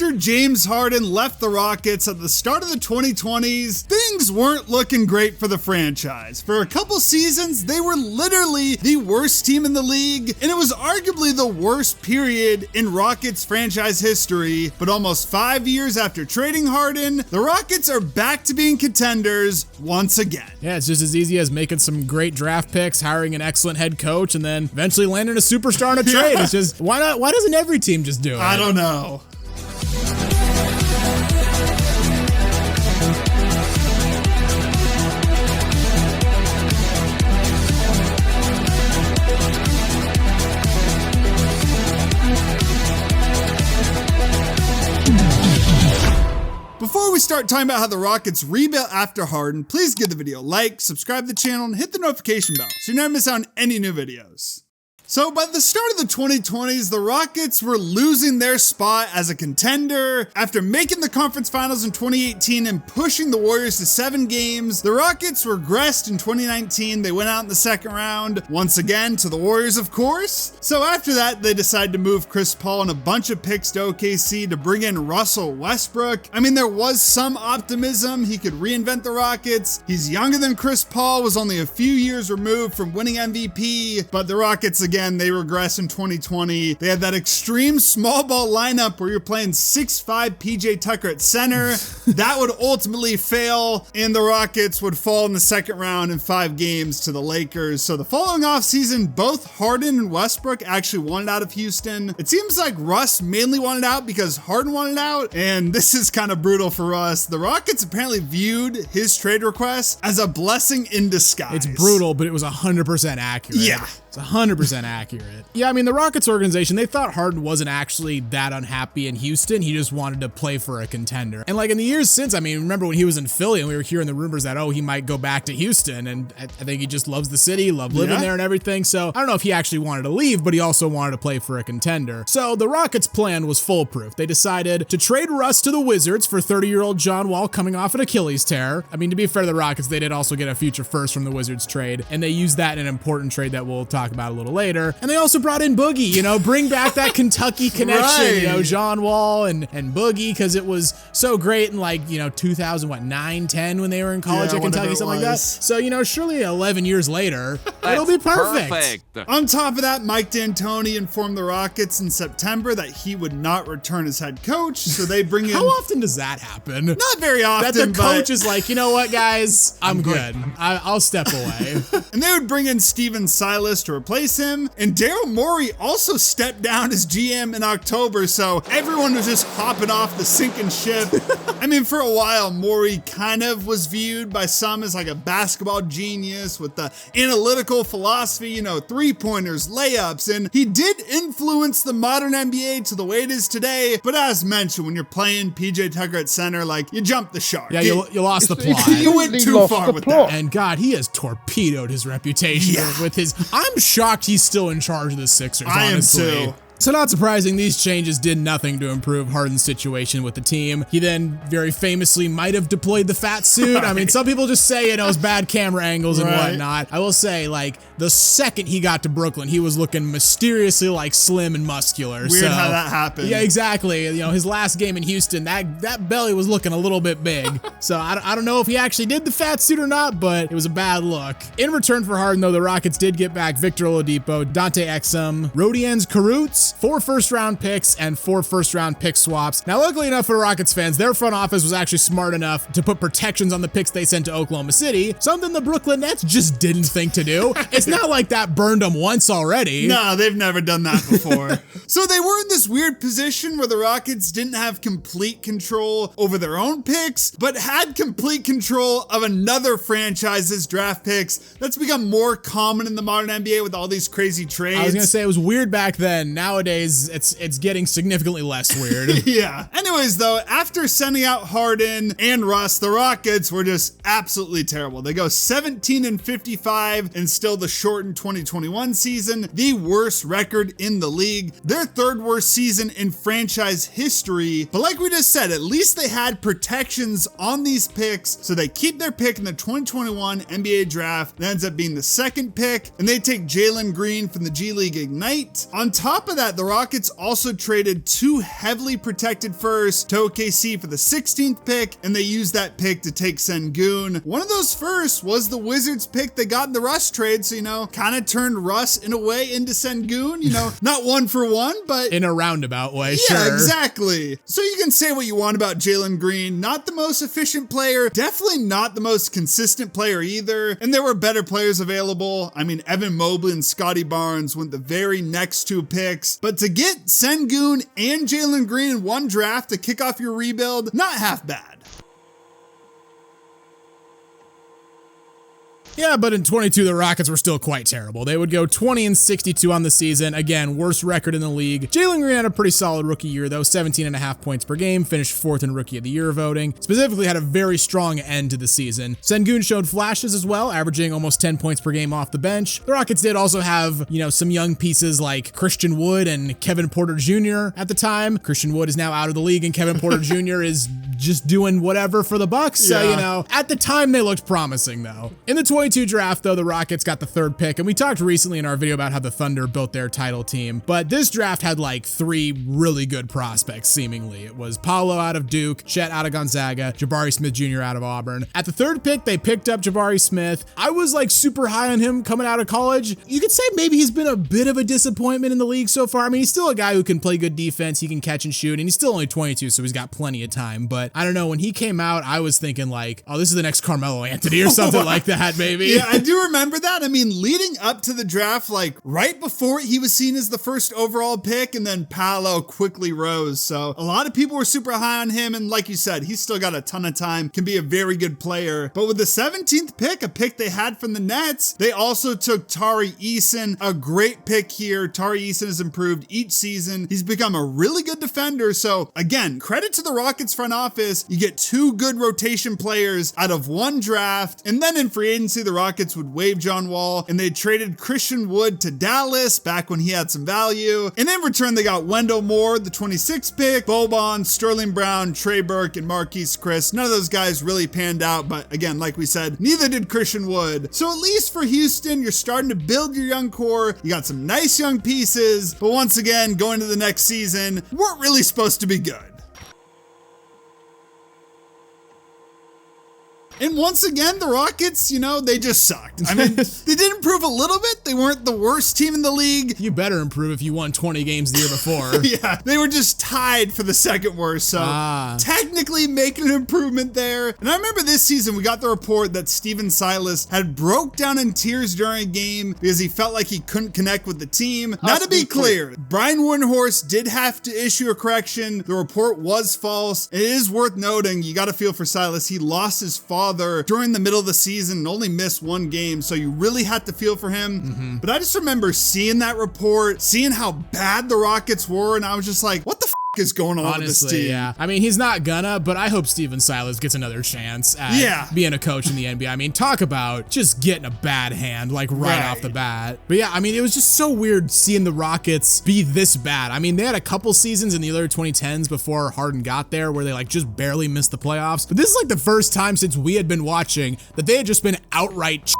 After James Harden left the Rockets at the start of the 2020s, things weren't looking great for the franchise. For a couple seasons, they were literally the worst team in the league, and it was arguably the worst period in Rockets franchise history. But almost 5 years after trading Harden, the Rockets are back to being contenders once again. Yeah, it's just as easy as making some great draft picks, hiring an excellent head coach, and then eventually landing a superstar in a trade. It's just, why not? Why doesn't every team just do it? I don't know. Before we start talking about how the Rockets rebuilt after Harden, please give the video a like, subscribe to the channel, and hit the notification bell so you never miss out on any new videos. So by the start of the 2020s, the Rockets were losing their spot as a contender. After making the conference finals in 2018 and pushing the Warriors to 7 games, the Rockets regressed in 2019. They went out in the second round, once again to the Warriors, of course. So after that, they decided to move Chris Paul and a bunch of picks to OKC to bring in Russell Westbrook. I mean, there was some optimism he could reinvent the Rockets. He's younger than Chris Paul, was only a few years removed from winning MVP, but the Rockets, again, they regress in 2020. They had that extreme small ball lineup where you're playing 6'5" PJ Tucker at center. That would ultimately fail, and the Rockets would fall in the second round in 5 games to the Lakers. So the following offseason, both Harden and Westbrook actually wanted out of Houston. It seems like Russ mainly wanted out because Harden wanted out, and this is kind of brutal for Russ. The Rockets apparently viewed his trade request as a blessing in disguise. It's brutal, but it was 100% accurate. Yeah. It's 100% accurate. Yeah, I mean, the Rockets organization, they thought Harden wasn't actually that unhappy in Houston. He just wanted to play for a contender. And like in the years since, I mean, remember when he was in Philly and we were hearing the rumors that, oh, he might go back to Houston. And I think he just loves the city, loved living there and everything. So I don't know if he actually wanted to leave, but he also wanted to play for a contender. So the Rockets' plan was foolproof. They decided to trade Russ to the Wizards for 30-year-old John Wall coming off an Achilles tear. I mean, to be fair to the Rockets, they did also get a future first from the Wizards trade. And they used that in an important trade that we'll talk about a little later. And they also brought in Boogie, bring back that Kentucky connection, right. John Wall and Boogie, because it was so great in 2009, 10 when they were in college at Kentucky, something like that. So, surely 11 years later, it'll be perfect. On top of that, Mike D'Antoni informed the Rockets in September that he would not return as head coach, so they bring in... How often does that happen? Not very often, that the coach is like, you know what, guys? I'm good. I'll step away. And they would bring in Steven Silas to replace him, and Daryl Morey also stepped down as GM in October, so everyone was just hopping off the sinking ship. I mean, for a while, Morey kind of was viewed by some as like a basketball genius with the analytical philosophy, three-pointers, layups, and he did influence the modern NBA to the way it is today, but as mentioned, when you're playing PJ Tucker at center, you jumped the shark. Yeah, you lost the plot. You went too far with that. And God, he has torpedoed his reputation with his... I'm shocked he's still in charge of the Sixers, honestly. I am too. So not surprising, these changes did nothing to improve Harden's situation with the team. He then very famously might have deployed the fat suit. Right. I mean, some people just say it was bad camera angles and whatnot. I will say, the second he got to Brooklyn, he was looking mysteriously slim and muscular. Weird how that happened. Yeah, exactly. His last game in Houston, that belly was looking a little bit big. So I don't know if he actually did the fat suit or not, but it was a bad look. In return for Harden, though, the Rockets did get back Victor Oladipo, Dante Exum, Rodions Kurucs, 4 first-round picks, and 4 first-round pick swaps. Now, luckily enough for Rockets fans, their front office was actually smart enough to put protections on the picks they sent to Oklahoma City, something the Brooklyn Nets just didn't think to do. It's not like that burned them once already. No, they've never done that before. So they were in this weird position where the Rockets didn't have complete control over their own picks, but had complete control of another franchise's draft picks. That's become more common in the modern NBA with all these crazy trades. I was going to say it was weird back then. Nowadays, it's getting significantly less weird. Yeah. Anyways, though, after sending out Harden and Russ, the Rockets were just absolutely terrible. They go 17-55 and still the shortened 2021 season, the worst record in the league, their 3rd worst season in franchise history. But like we just said, at least they had protections on these picks, so they keep their pick in the 2021 NBA draft. That ends up being the 2nd pick, and they take Jalen Green from the G League Ignite. On top of that, that, the Rockets also traded 2 heavily protected firsts to OKC for the 16th pick, and they used that pick to take Sengun. One of those firsts was the Wizards pick they got in the Russ trade, so, kind of turned Russ in a way into Sengun, not one for one, but in a roundabout way, yeah, sure. exactly. So you can say what you want about Jalen Green, not the most efficient player, definitely not the most consistent player either, and there were better players available. I mean, Evan Mobley and Scotty Barnes went the very next 2 picks, but to get Sengun and Jalen Green in one draft to kick off your rebuild, not half bad. Yeah, but in 22, the Rockets were still quite terrible. They would go 20-62 on the season. Again, worst record in the league. Jalen Green had a pretty solid rookie year, though, 17.5 points per game, finished 4th in Rookie of the Year voting. Specifically, had a very strong end to the season. Sengun showed flashes as well, averaging almost 10 points per game off the bench. The Rockets did also have, some young pieces like Christian Wood and Kevin Porter Jr. at the time. Christian Wood is now out of the league, and Kevin Porter Jr. is just doing whatever for the Bucks. So, at the time, they looked promising, though. In the 22 draft, though, the Rockets got the 3rd pick, and we talked recently in our video about how the Thunder built their title team, but this draft had like 3 really good prospects, seemingly. It was Paolo out of Duke, Chet out of Gonzaga, Jabari Smith Jr. out of Auburn. At the 3rd pick, they picked up Jabari Smith. I was like super high on him coming out of college. You could say maybe he's been a bit of a disappointment in the league so far. I mean, he's still a guy who can play good defense, he can catch and shoot, and he's still only 22, so he's got plenty of time. But I don't know, when he came out, I was thinking like, oh, this is the next Carmelo Anthony or something like that, maybe. Yeah, I do remember that. I mean, leading up to the draft, like right before he was seen as the 1st overall pick, and then Paolo quickly rose. So a lot of people were super high on him. And like you said, he's still got a ton of time, can be a very good player. But with the 17th pick, a pick they had from the Nets, they also took Tari Eason, a great pick here. Tari Eason has improved each season. He's become a really good defender. So again, credit to the Rockets front office. You get 2 good rotation players out of 1 draft. And then in free agency, the Rockets would waive John Wall, and they traded Christian Wood to Dallas back when he had some value. And in return, they got Wendell Moore, the 26th pick, Boban, Sterling Brown, Trey Burke, and Marquise Chris. None of those guys really panned out, but again, like we said, neither did Christian Wood. So at least for Houston, you're starting to build your young core. You got some nice young pieces, but once again, going to the next season, weren't really supposed to be good. And once again, the Rockets, they just sucked. I mean, they did improve a little bit. They weren't the worst team in the league. You better improve if you won 20 games the year before. Yeah, they were just tied for the 2nd worst. So technically making an improvement there. And I remember this season, we got the report that Steven Silas had broke down in tears during a game because he felt like he couldn't connect with the team. Now to be clear, Brian Windhorst did have to issue a correction. The report was false. It is worth noting, you got to feel for Silas. He lost his father during the middle of the season and only missed 1 game, so you really had to feel for him. But I just remember seeing that report, seeing how bad the Rockets were, and I was just like, what the is going on with this team? Yeah. I mean, he's not gonna, but I hope Steven Silas gets another chance at being a coach in the NBA. I mean, talk about just getting a bad hand, like right off the bat. But yeah, I mean, it was just so weird seeing the Rockets be this bad. I mean, they had a couple seasons in the early 2010s before Harden got there where they like just barely missed the playoffs. But this is like the first time since we had been watching that they had just been outright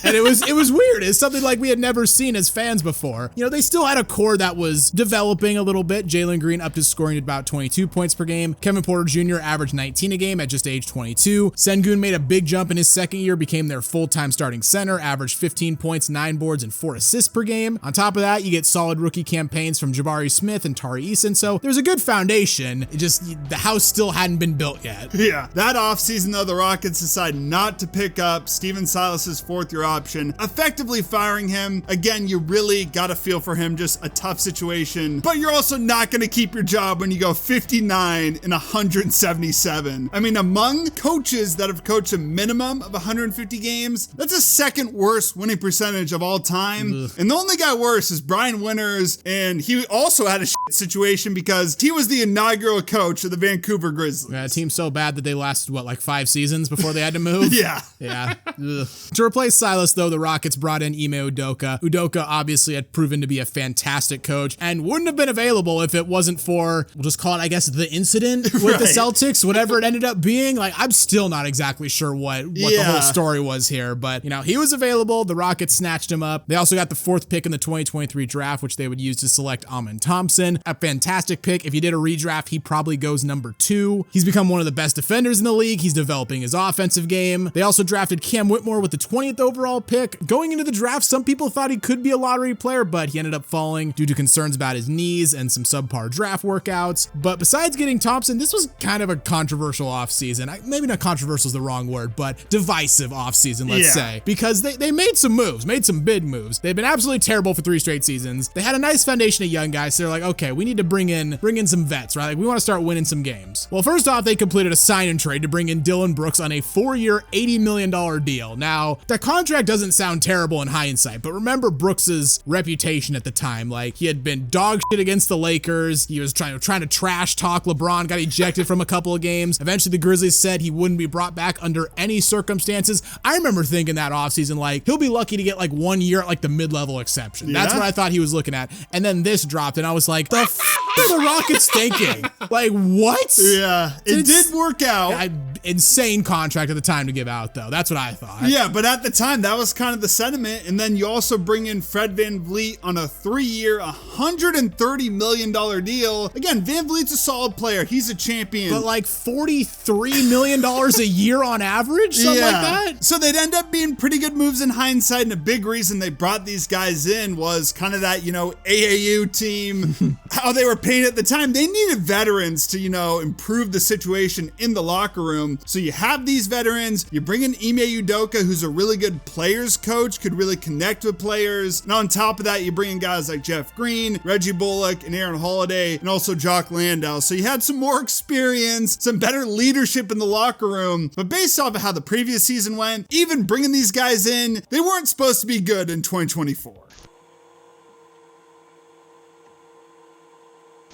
and it was weird. It's something like we had never seen as fans before. They still had a core that was developing a little bit. Jalen Green upped his scoring to about 22 points per game. Kevin Porter Jr. averaged 19 a game at just age 22. Sengun made a big jump in his 2nd year, became their full-time starting center, averaged 15 points, 9 boards, and 4 assists per game. On top of that, you get solid rookie campaigns from Jabari Smith and Tari Eason, so there's a good foundation. It just, the house still hadn't been built yet. Yeah, that offseason, though, the Rockets decided not to pick up Steven Silas's 4th-year option, effectively firing him. Again, you really got to feel for him, just a tough situation, but you're also not going to keep your job when you go 59 and 177. I mean, among coaches that have coached a minimum of 150 games, that's a 2nd worst winning percentage of all time. Ugh. And the only guy worse is Brian Winters, and he also had a shit situation because he was the inaugural coach of the Vancouver Grizzlies. Yeah, a team so bad that they lasted, like 5 seasons before they had to move? Yeah. Yeah. To replace Silas, Regardless, though, the Rockets brought in Ime Udoka. Udoka obviously had proven to be a fantastic coach and wouldn't have been available if it wasn't for, we'll just call it, I guess, the incident with the Celtics, whatever it ended up being. Like, I'm still not exactly sure what the whole story was here, but, you know, he was available. The Rockets snatched him up. They also got the 4th pick in the 2023 draft, which they would use to select Amen Thompson. A fantastic pick. If you did a redraft, he probably goes number 2. He's become one of the best defenders in the league. He's developing his offensive game. They also drafted Cam Whitmore with the 20th overall pick. Going into the draft, some people thought he could be a lottery player, but he ended up falling due to concerns about his knees and some subpar draft workouts. But besides getting Thompson, this was kind of a controversial offseason. Maybe not controversial is the wrong word, but divisive offseason, let's say, because they made some moves, made some big moves. They've been absolutely terrible for 3 straight seasons. They had a nice foundation of young guys, so they're like, okay, we need to bring in some vets, right? Like, we want to start winning some games. Well, first off, they completed a sign and trade to bring in Dillon Brooks on a 4-year, $80 million deal. Now, that contract doesn't sound terrible in hindsight, but remember Brooks's reputation at the time. Like, he had been dog shit against the Lakers. He was trying to trash talk LeBron, got ejected from a couple of games. Eventually, the Grizzlies said he wouldn't be brought back under any circumstances. I remember thinking that offseason, like, he'll be lucky to get like 1 year at like the mid-level exception. That's what I thought he was looking at. And then this dropped, and I was like, the f are the Rockets thinking? Like, what? Yeah, it did work out. Insane contract at the time to give out, though. That's what I thought. Yeah, but at the time, that was kind of the sentiment. And then you also bring in Fred VanVleet on a 3-year, $130 million deal. Again, VanVleet's a solid player. He's a champion. But like $43 million a year on average? Something like that? So they'd end up being pretty good moves in hindsight. And a big reason they brought these guys in was kind of that, you know, AAU team, how they were paying at the time. They needed veterans to, you know, improve the situation in the locker room. So you have these veterans, you bring in Ime Udoka, who's a really good players coach, could really connect with players. And on top of that, you bring in guys like Jeff Green, Reggie Bullock, and Aaron Holiday, and also Jock Landau. So you had some more experience, some better leadership in the locker room. But based off of how the previous season went, even bringing these guys in, they weren't supposed to be good in 2024.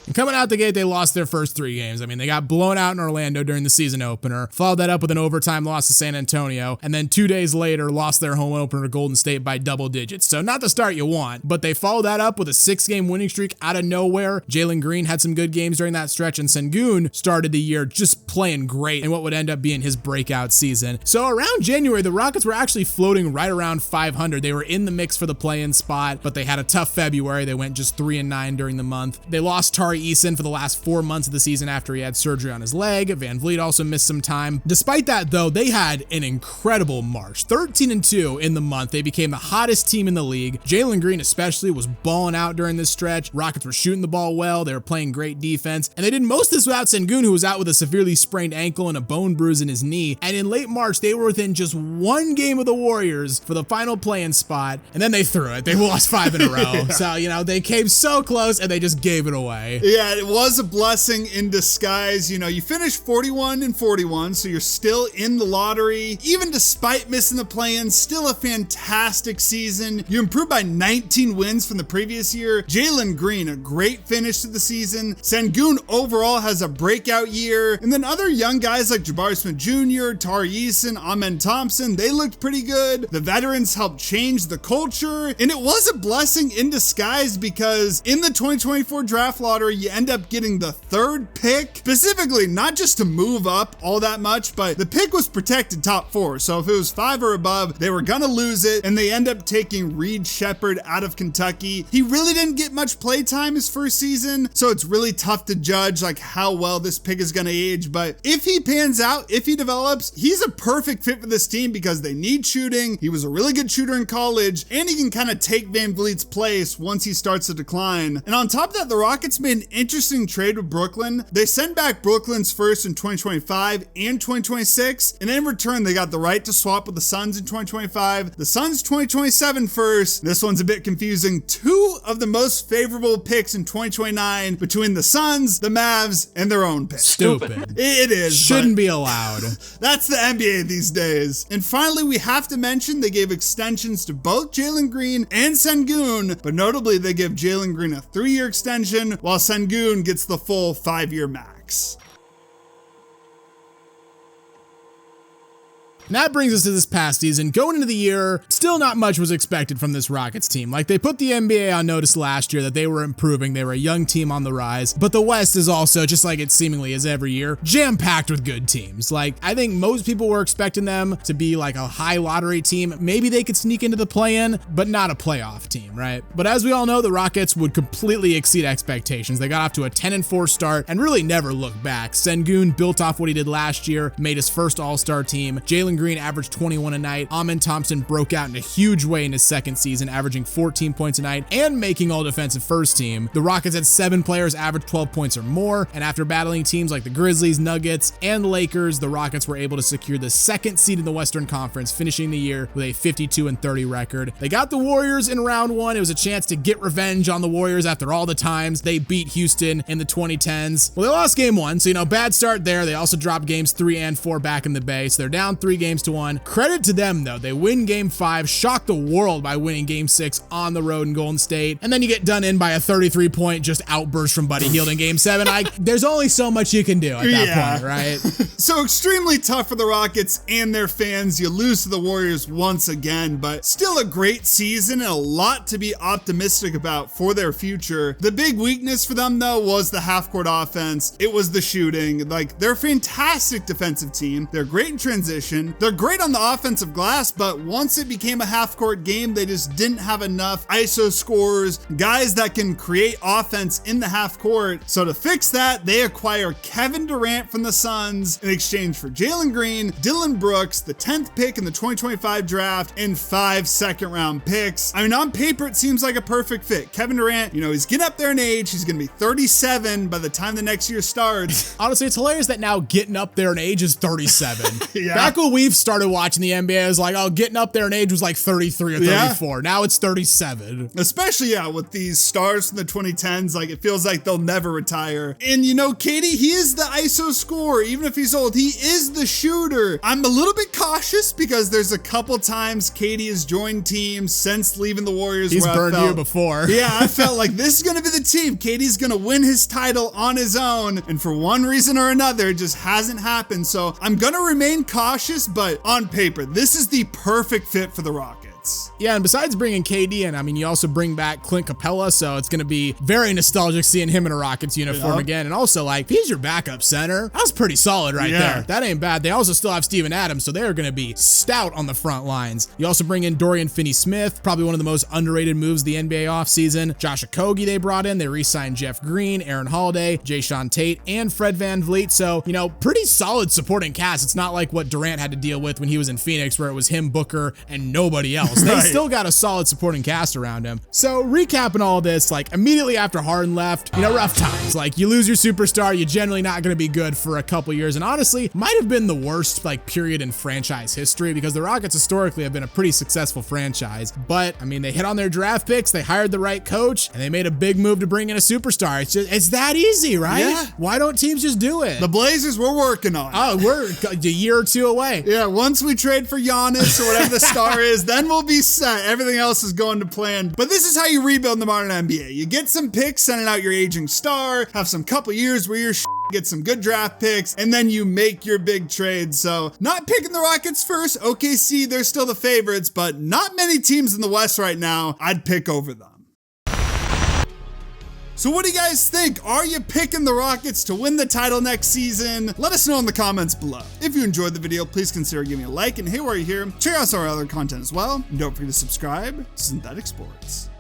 And coming out the gate, they lost their first 3 games. I mean, they got blown out in Orlando during the season opener, followed that up with an overtime loss to San Antonio, and then 2 days later lost their home opener to Golden State by double digits. So not the start you want, but they followed that up with a 6-game winning streak out of nowhere. Jalen Green had some good games during that stretch, and Sengun started the year just playing great in what would end up being his breakout season. So around January, the Rockets were actually floating right around 500. They were in the mix for the play-in spot, but they had a tough February. They went just 3-9 during the month. They lost Tari Eason for the last 4 months of the season after he had surgery on his leg. VanVleet also missed some time. Despite that, though, they had an incredible March. 13-2 in the month. They became the hottest team in the league. Jalen Green especially was balling out during this stretch. Rockets were shooting the ball well. They were playing great defense. And they did most of this without Sengun, who was out with a severely sprained ankle and a bone bruise in his knee. And in late March, they were within just 1 game of the Warriors for the final play-in spot. And then they threw it. They lost 5 in a row. So, you know, they came so close and they just gave it away. Yeah, it was a blessing in disguise. You know, you finished 41-41, so you're still in the lottery. Even despite missing the play-in, still a fantastic season. You improved by 19 wins from the previous year. Jalen Green, a great finish to the season. Sengun overall has a breakout year. And then other young guys like Jabari Smith Jr., Tari Eason, Amen Thompson, they looked pretty good. The veterans helped change the culture. And it was a blessing in disguise because in the 2024 draft lottery, you end up getting the 3rd pick, specifically not just to move up all that much, but the pick was protected top 4. So if it was 5 or above, they were gonna lose it, and they end up taking Reed Shepherd out of Kentucky. He really didn't get much play time his first season, so it's really tough to judge like how well this pick is gonna age. But if he pans out, if he develops, he's a perfect fit for this team because they need shooting. He was a really good shooter in college, and he can kind of take VanVleet's place once he starts to decline. And on top of that, the Rockets made an interesting trade with Brooklyn. They sent back Brooklyn's first in 2025 and 2026, and in return, they got the right to swap with the Suns in 2025. The Suns 2027 first. This one's a bit confusing. 2 of the most favorable picks in 2029 between the Suns, the Mavs, and their own pick. Stupid. It is. Shouldn't be allowed. That's the NBA these days. And finally, we have to mention they gave extensions to both Jalen Green and Sengun, but notably they give Jalen Green a 3-year extension while Sengun gets the full 5-year max. And that brings us to this past season. Going into the year, still not much was expected from this Rockets team. Like, they put the NBA on notice last year that they were improving. They were a young team on the rise. But the West is also, just like it seemingly is every year, jam-packed with good teams. Like, I think most people were expecting them to be like a high lottery team. Maybe they could sneak into the play-in, but not a playoff team, right? But as we all know, the Rockets would completely exceed expectations. They got off to a 10-4 start and really never looked back. Sengun built off what he did last year, made his first All-Star team. Jalen Green averaged 21 a night. Amen Thompson broke out in a huge way in his second season, averaging 14 points a night and making All-Defensive First Team. The Rockets had 7 players average 12 points or more, and after battling teams like the Grizzlies, Nuggets, and Lakers, the Rockets were able to secure the second seed in the Western Conference, finishing the year with a 52-30 record. They got the Warriors in round 1. It was a chance to get revenge on the Warriors after all the times they beat Houston in the 2010s. Well, they lost game 1, so bad start there. They also dropped games 3 and 4 back in the Bay, so they're down 3-1. Credit to them though, they win game 5, shock the world by winning game 6 on the road in Golden State, and then you get done in by a 33-point just outburst from Buddy Hield in game 7. There's only so much you can do at that point, right? So extremely tough for the Rockets and their fans. You lose to the Warriors once again, but still a great season and a lot to be optimistic about for their future. The big weakness for them though was the half-court offense. It was the shooting. Like, they're a fantastic defensive team. They're great in transition. They're great on the offensive glass, but once it became a half-court game, they just didn't have enough ISO scorers, guys that can create offense in the half court. So to fix that, they acquire Kevin Durant from the Suns in exchange for Jalen Green, Dylan Brooks, the 10th pick in the 2025 draft, and 5 second-round picks. I mean, on paper, it seems like a perfect fit. Kevin Durant, he's getting up there in age. He's going to be 37 by the time the next year starts. Honestly, it's hilarious that now getting up there in age is 37. Yeah. Back when we've started watching the NBA, it was like, oh, getting up there in age was like 33 or 34. Yeah. Now it's 37. Especially, with these stars from the 2010s, like, it feels like they'll never retire. And KD, he is the ISO scorer. Even if he's old, he is the shooter. I'm a little bit cautious because there's a couple times KD has joined teams since leaving the Warriors. He's burned you before. Yeah, I felt like this is going to be the team. KD's going to win his title on his own. And for one reason or another, it just hasn't happened. So I'm going to remain cautious, but on paper, this is the perfect fit for the Rockets. Yeah, and besides bringing KD in, you also bring back Clint Capella, so it's going to be very nostalgic seeing him in a Rockets uniform again. And also, if he's your backup center, that's pretty solid right there. That ain't bad. They also still have Steven Adams, so they're going to be stout on the front lines. You also bring in Dorian Finney-Smith, probably one of the most underrated moves of the NBA offseason. Josh Okogie they brought in. They re-signed Jeff Green, Aaron Holiday, Jayshawn Tate, and Fred VanVleet. So, pretty solid supporting cast. It's not like what Durant had to deal with when he was in Phoenix, where it was him, Booker, and nobody else. They still got a solid supporting cast around him. So recapping all this, immediately after Harden left, rough times. You lose your superstar, you're generally not going to be good for a couple years. And honestly, might have been the worst period in franchise history, because the Rockets historically have been a pretty successful franchise. But they hit on their draft picks, they hired the right coach, and they made a big move to bring in a superstar. It's that easy, right? Yeah. Why don't teams just do it? The Blazers, we're working on it. Oh, we're a year or two away. Yeah, once we trade for Giannis or whatever the star is, then we'll be set. Everything else is going to plan. But this is how you rebuild in the modern NBA. You get some picks, sending out your aging star, have some couple years where you're get some good draft picks, and then you make your big trade. So not picking the Rockets first. OKC, they're still the favorites, but not many teams in the West right now I'd pick over them. So what do you guys think? Are you picking the Rockets to win the title next season? Let us know in the comments below. If you enjoyed the video, please consider giving me a like, and hey, while you're here, check out our other content as well. And don't forget to subscribe to Synthetic Sports.